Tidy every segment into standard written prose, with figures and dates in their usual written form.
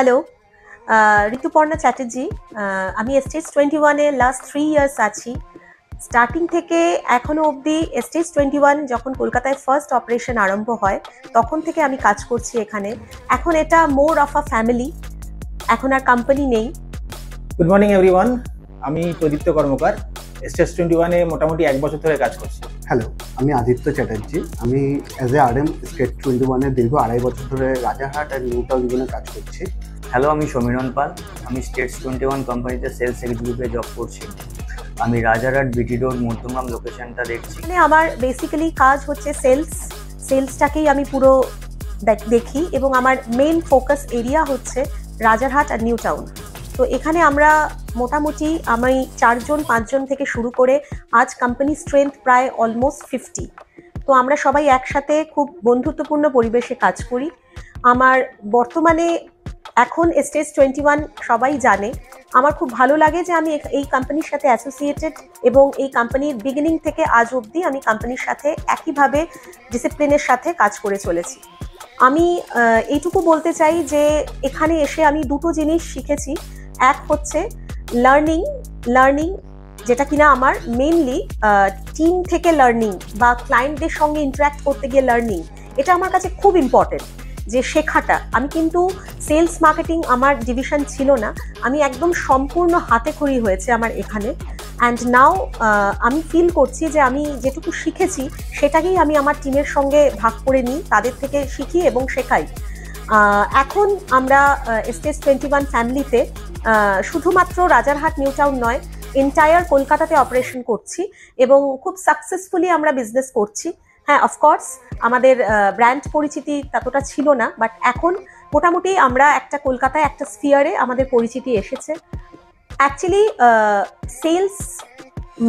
Hello, Rituparna Chatterjee. আমি stage 21-এ last 3 years আছি। Starting থেকে এখনো অবধি এস্টেজ 21 যখন কলকাতায় ফার্স্ট অপারেশন আরম্ভ হয় তখন থেকে আমি কাজ করছি এখানে। এখন এটা মোর অফ আ ফ্যামিলি, এখন আর কোম্পানি নেই। গুড মর্নিং এভরিওয়ান, আমি প্রদীপ্ত কর্মকার, এস্টেজ 21-এ মোটামুটি 1 বছর ধরে কাজ করছি। হ্যালো, আমি আদিত্য চ্যাটার্জি। আমি অ্যাজ এ RM স্টেজ 21-এ দীর্ঘ 2.5 বছর ধরে রাজারহাট আর নিউ টাউন জোনে কাজ করছি। হ্যালো, আমি সমীরণ পাল। আমি স্টেটস 21 কোম্পানিতে সেলস এক্সিকিউটিভে জব করছি। আমি রাজারহাট বিটি রোড মধ্যমগ্রাম লোকেশনটা দেখছি। মানে আমার বেসিক্যালি কাজ হচ্ছে সেলসটাকেই আমি পুরো দেখি এবং আমার মেইন ফোকাস এরিয়া হচ্ছে রাজারহাট আর নিউ টাউন। তো এখানে আমরা মোটামুটি আমি 4-5 জন থেকে শুরু করে আজ কোম্পানি স্ট্রেংথ প্রায় অলমোস্ট 50। তো আমরা সবাই একসাথে খুব বন্ধুত্বপূর্ণ পরিবেশে কাজ করি। আমার বর্তমানে এখন এস্টেজ 21 সবাই জানে। আমার খুব ভালো লাগে যে আমি এই কোম্পানির সাথে অ্যাসোসিয়েটেড এবং এই কোম্পানির বিগিনিং থেকে আজ অবধি আমি কোম্পানির সাথে একইভাবে ডিসিপ্লিনের সাথে কাজ করে চলেছি। আমি এইটুকু বলতে চাই যে এখানে এসে আমি দুটো জিনিস শিখেছি। এক হচ্ছে লার্নিং, যেটা কিনা আমার মেইনলি টিম থেকে লার্নিং বা ক্লায়েন্টদের সঙ্গে ইন্টারাক্ট করতে গিয়ে লার্নিং, এটা আমার কাছে খুব ইম্পর্টেন্ট। যে শেখাটা, আমি কিন্তু সেলস মার্কেটিং আমার ডিভিশন ছিল না, আমি একদম সম্পূর্ণ হাতেখড়ি হয়েছে আমার এখানে। অ্যান্ড নাও আমি ফিল করছি যে আমি যেটুকু শিখেছি সেটাকেই আমি আমার টিমের সঙ্গে ভাগ করে নিই, তাদের থেকে শিখি এবং শেখাই। এখন আমরা এস্টেজ 21 ফ্যামিলিতে শুধুমাত্র রাজারহাট নিউ টাউন নয়, এন্টায়ার কলকাতাতে অপারেশন করছি এবং খুব সাকসেসফুলি আমরা বিজনেস করছি। হ্যাঁ, অফকোর্স আমাদের ব্র্যান্ড পরিচিতি ততটা ছিল না, বাট এখন মোটামুটি আমরা একটা কলকাতায় একটা স্ফিয়ারে আমাদের পরিচিতি এসেছে। অ্যাকচুয়ালি সেলস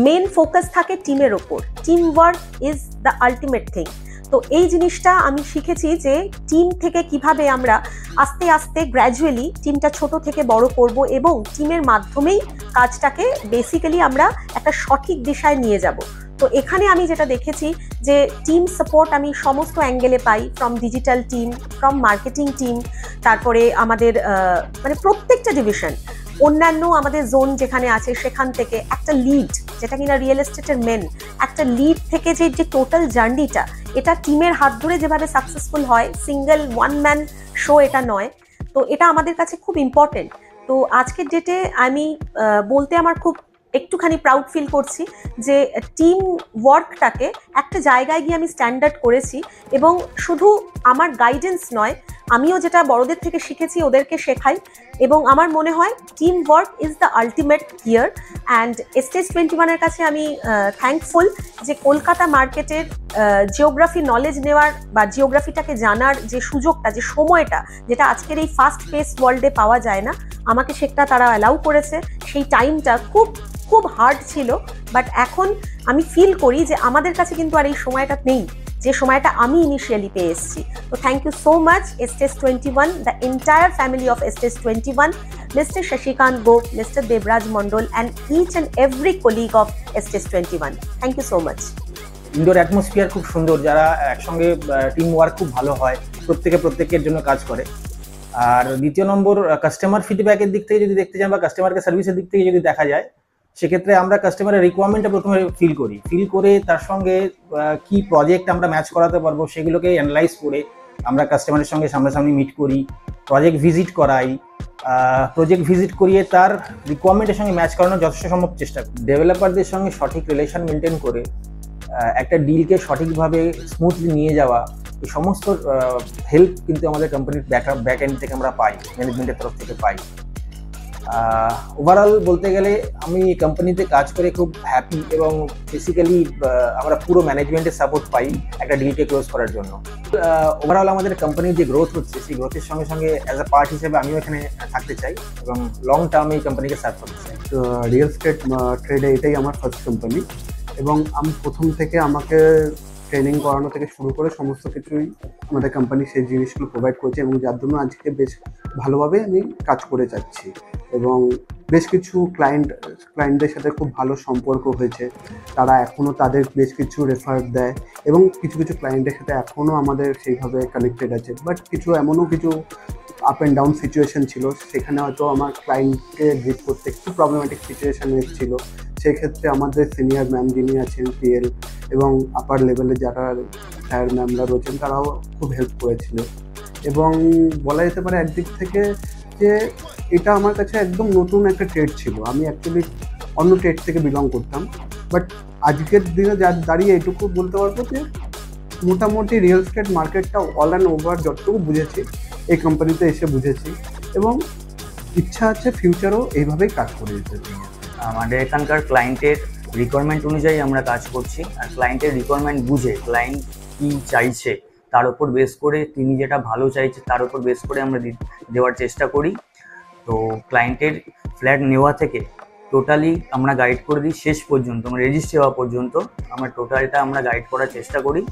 মেন ফোকাস থাকে টিমের ওপর। Team work is the ultimate thing. তো এই জিনিসটা আমি শিখেছি যে টিম থেকে কিভাবে আমরা আস্তে আস্তে গ্র্যাজুয়ালি টিমটা ছোট থেকে বড় করব এবং টিমের মাধ্যমেই কাজটাকে বেসিক্যালি আমরা একটা সঠিক দিশায় নিয়ে যাব। তো এখানে আমি যেটা দেখেছি যে টিম সাপোর্ট আমি সমস্ত অ্যাঙ্গেলে পাই, from digital team, from marketing team, তারপরে আমাদের মানে প্রত্যেকটা ডিভিশন, অন্যান্য আমাদের জোন যেখানে আছে সেখান থেকে একটা লিড, যেটা কিনা রিয়েল এস্টেটের মেন একটা লিড থেকে যে টোটাল জার্নিটা, এটা টিমের হাত ধরে যেভাবে সাকসেসফুল হয়, সিঙ্গেল ওয়ান ম্যান শো এটা নয়। তো এটা আমাদের কাছে খুব ইম্পর্টেন্ট। তো আজকের ডেটে আমি বলতে আমার খুব একটুখানি প্রাউড ফিল করছি যে টিম ওয়ার্কটাকে একটা জায়গায় গিয়ে আমি স্ট্যান্ডার্ড করেছি এবং শুধু আমার গাইডেন্স নয়, আমিও যেটা বড়দের থেকে শিখেছি ওদেরকে শেখাই এবং আমার মনে হয় team work is the ultimate here. And stage 21-এর কাছে আমি থ্যাঙ্কফুল যে কলকাতা মার্কেটের জিওগ্রাফি নলেজ নেওয়ার বা জিওগ্রাফিটাকে জানার যে সুযোগটা, যে সময়টা, যেটা আজকের এই ফাস্ট পেস ওয়ার্ল্ডে পাওয়া যায় না, আমাকে সেটা তারা অ্যালাউ করেছে। সেই টাইমটা খুব খুব হার্ড ছিল, বাট এখন আমি ফিল করি যে আমাদের কাছে কিন্তু আর এই সময়টা নেই যে সময়টা আমি ইনিশিয়ালি পেয়ে এসেছি। তো thank you so much stage 21, the entire family of stage 21, mister Shashikanta Gope, mister Debraj Mondal and each and every colleague of stage 21। Thank you so much. Indoor atmosphere খুব সুন্দর, যারা একসঙ্গে টিম ওয়ার্ক খুব ভালো হয়, প্রত্যেকের জন্য কাজ করে। আর দ্বিতীয় নম্বর, কাস্টমার ফিডব্যাকের দিক থেকে যদি দেখতে চান বা কাস্টমারকে সার্ভিসের দিক থেকে যদি দেখা যায়, সেক্ষেত্রে আমরা কাস্টমারের রিকোয়ারমেন্টটা প্রথমে ফিল করে তার সঙ্গে কি প্রজেক্ট আমরা ম্যাচ করাতে পারবো সেগুলোকে অ্যানালাইজ করে আমরা কাস্টমারের সঙ্গে সামনাসামনি মিট করি, প্রজেক্ট ভিজিট করাই, প্রজেক্ট ভিজিট করিয়ে তার রিকোয়ারমেন্টের সঙ্গে ম্যাচ করানোর যথেষ্ট সম্ভব চেষ্টা করি। ডেভেলপারদের সঙ্গে সঠিক রিলেশন মেনটেন করে একটা ডিলকে সঠিকভাবে স্মুথলি নিয়ে যাওয়া, এই সমস্ত হেল্প কিন্তু আমাদের কোম্পানির ব্যাক এন্ড থেকে আমরা পাই, ম্যানেজমেন্টের তরফ থেকে পাই। ওভারঅল বলতে গেলে আমি কোম্পানিতে কাজ করে খুব হ্যাপি এবং বেসিক্যালি আমরা পুরো ম্যানেজমেন্টের সাপোর্ট পাই একটা ডিলকে ক্লোজ করার জন্য। ওভারঅল আমাদের কোম্পানির যে গ্রোথ হচ্ছে, সেই গ্রোথের সঙ্গে সঙ্গে অ্যাজ আ পার্ট হিসেবে আমিও এখানে থাকতে চাই এবং লং টার্মে এই কোম্পানিকে সার্ভ করতে চাই। রিয়েল এস্টেট ট্রেডে এটাই আমার ফার্স্ট কোম্পানি এবং আমি প্রথম থেকে আমাকে ট্রেনিং করানো থেকে শুরু করে সমস্ত কিছুই আমাদের কোম্পানি সেই জিনিসগুলো প্রোভাইড করেছে এবং যার জন্য আজকে বেশ ভালোভাবে আমি কাজ করে যাচ্ছি এবং বেশ কিছু ক্লায়েন্টদের সাথে খুব ভালো সম্পর্ক হয়েছে। তারা এখনও তাদের বেশ কিছু রেফার দেয় এবং কিছু ক্লায়েন্টের সাথে এখনও আমাদের সেইভাবে কানেক্টেড আছে। বাট এমনও কিছু আপ অ্যান্ড ডাউন সিচুয়েশন ছিল, সেখানে হয়তো আমার ক্লায়েন্টকে গ্রিপ করতে একটু প্রবলেমেটিক সিচুয়েশন এসেছিলো। সেক্ষেত্রে আমাদের সিনিয়র ম্যাম যিনি আছেন পিএল এবং আপার লেভেলে যারা স্যার ম্যামরা রয়েছেন তারাও খুব হেল্প করেছিল। এবং বলা যেতে পারে একদিক থেকে যে এটা আমার কাছে একদম নতুন একটা ট্রেড ছিল। আমি অ্যাকচুয়ালি অন্য ট্রেড থেকে বিলং করতাম, বাট আজকের দিনে দাঁড়িয়ে এটুকু বলতে পারবো যে মোটামুটি রিয়েল এস্টেট মার্কেটটা অল অ্যান্ড ওভার যতটুকু বুঝেছি এই কোম্পানিতে এসে বুঝেছি, এবং ইচ্ছা আছে ফিউচারও এইভাবেই কাজ করে যেতে। আমাদের এখানকার ক্লায়েন্টের রিকোয়ারমেন্ট অনুযায়ী আমরা কাজ করছি, আর ক্লায়েন্টের রিকোয়ারমেন্ট বুঝে ক্লায়েন্ট কী চাইছে তার উপর বেস করে, তিনি যেটা ভালো চাইছে তার উপর বেস করে আমরা দেওয়ার চেষ্টা করি। তো ক্লায়েন্টের ফ্ল্যাট নেওয়া থেকে টোটালি আমরা গাইড করে দিই শেষ পর্যন্ত, আমরা রেজিস্ট্রি হওয়া পর্যন্ত আমরা টোটালটা আমরা গাইড করার চেষ্টা করি।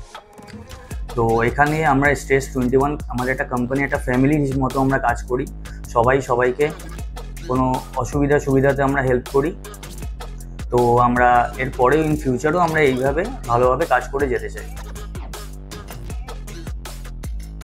তো এখানে আমরা স্টেজ 21 আমাদের একটা কোম্পানি, একটা ফ্যামিলির মতো আমরা কাজ করি। সবাইকে কোনো সুবিধাতে আমরা হেল্প করি। তো আমরা এরপরেও ইন ফিউচারও আমরা এইভাবে ভালোভাবে কাজ করে যেতে চাই।